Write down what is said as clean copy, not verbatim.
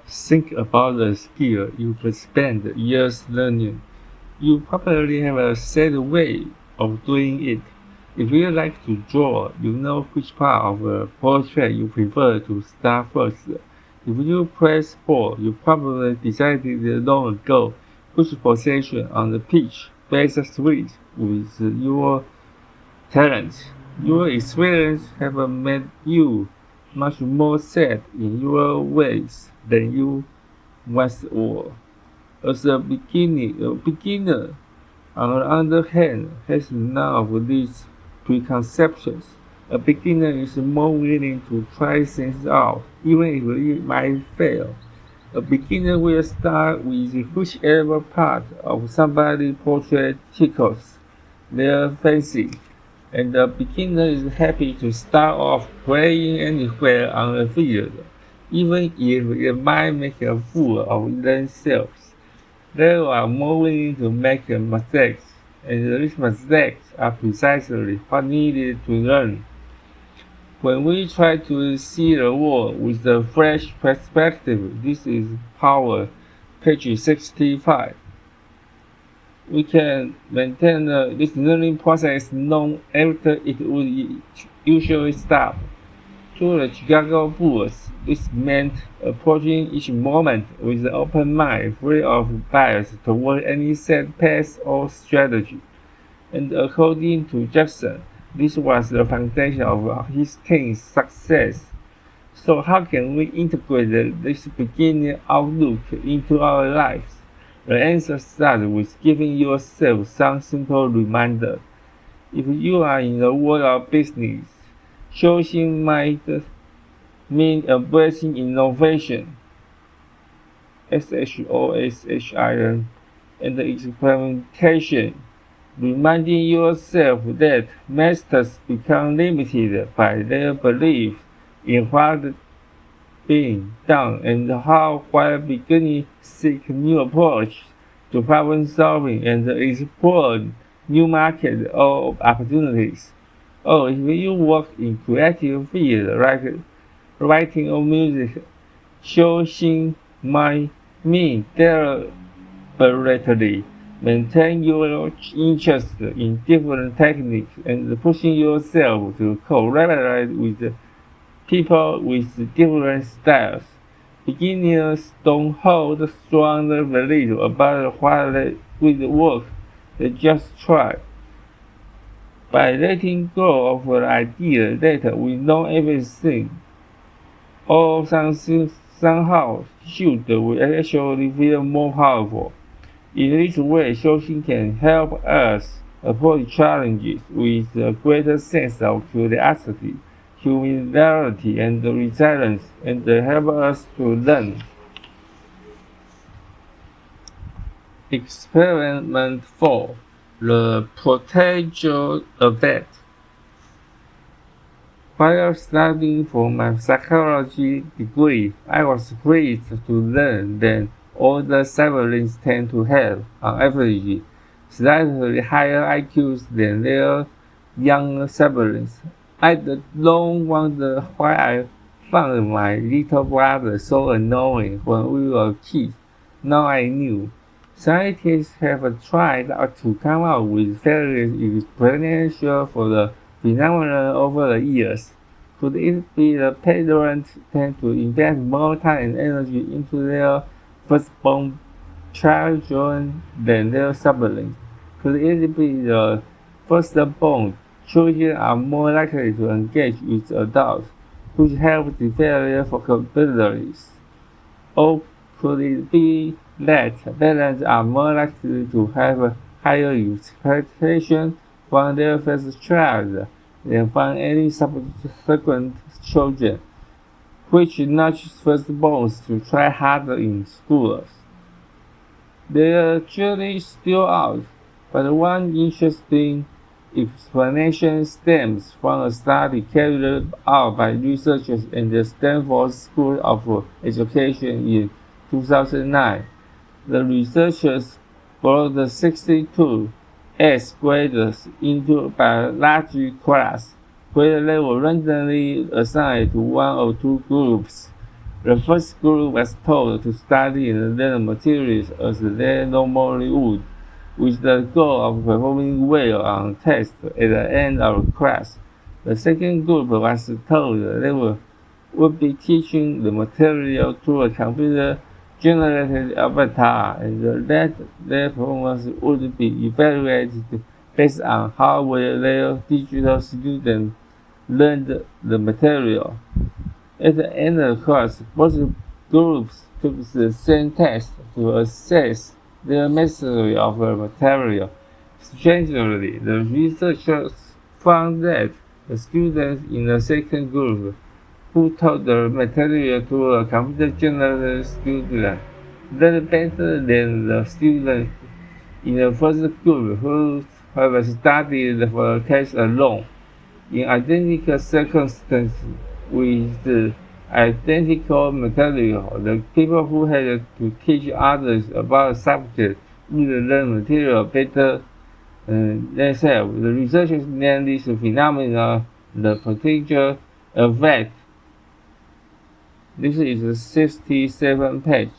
Think about the skill you could spend years learning. You probably have a set way of doing it. If you like to draw, you know which part of a portrait you prefer to start first. If you play sport, you probably decided long ago which position on the pitch best suits with your talent. Your experience have made you much more set in your ways than you once were. As a beginner, on the other hand, has none of these preconceptions. A beginner is more willing to try things out, even if it might fail. A beginner will start with whichever part of somebody's portrait tickles their fancy, and the beginner is happy to start off playing anywhere on the field, even if it might make a fool of themselves. They are more willing to make mistakes, and these mistakes are precisely what needed to learn. When we try to see the world with a fresh perspective, this is Power, page 65. We can maintain this learning process long after it would usually stop. To the Chicago Bulls, this meant approaching each moment with an open mind, free of bias toward any set path or strategy. And according to Jackson, this was the foundation of his team's success. So how can we integrate this beginning outlook into our lives? The answer starts with giving yourself some simple reminder. If you are in the world of business, choosing might mean embracing innovation, SHOSHIN, and experimentation, reminding yourself that masters become limited by their belief in what being done and how, while beginning seek new approach to problem solving and explore new market or opportunities. Or if you work in creative field like writing or music, choosing might mean deliberately maintain your interest in different techniques and pushing yourself to collaborate with people with different styles. Beginners don't hold strong beliefs about what will work, they just try. By letting go of the idea that we know everything, or something somehow should we actually feel more powerful. In this way, Shoshin can help us approach challenges with a greater sense of curiosity, humility, and resilience, and help us to learn. Experiment 4. The potential effect. While studying for my psychology degree, I was pleased to learn that older siblings tend to have, on average, slightly higher IQs than their younger siblings. I'd long wondered why I found my little brother so annoying when we were kids. Now I knew. Scientists have tried to come up with various explanations for the phenomenon over the years. Could it be the parents tend to invest more time and energy into their firstborn children than their siblings? Could it be the firstborn children are more likely to engage with adults, which help develop their vocabularies? Or could it be that parents are more likely to have higher expectations from their first child than from any subsequent children, which nudges firstborns to try harder in schools? The jury is still out, but one interesting explanation stems from a study carried out by researchers in the Stanford School of Education in 2009. The researchers brought 62 eighth graders into a biology class, where they were randomly assigned to one or two groups. The first group was told to study and learn materials as they normally would, with the goal of performing well on tests at the end of class. The second group was told they would be teaching the material to a computer-generated avatar, and that their performance would be evaluated based on how well their digital student learned the material. At the end of the class, both groups took the same test to assess their mastery of the material. Strangely, the researchers found that the students in the second group who taught the material to a computer-generated student learned better than the students in the first group who have studied for the test alone. In identical circumstances with identical material, the people who had to teach others about a subject would learn material better themselves. The researchers named this phenomenon the potential effect. This is the 67th page.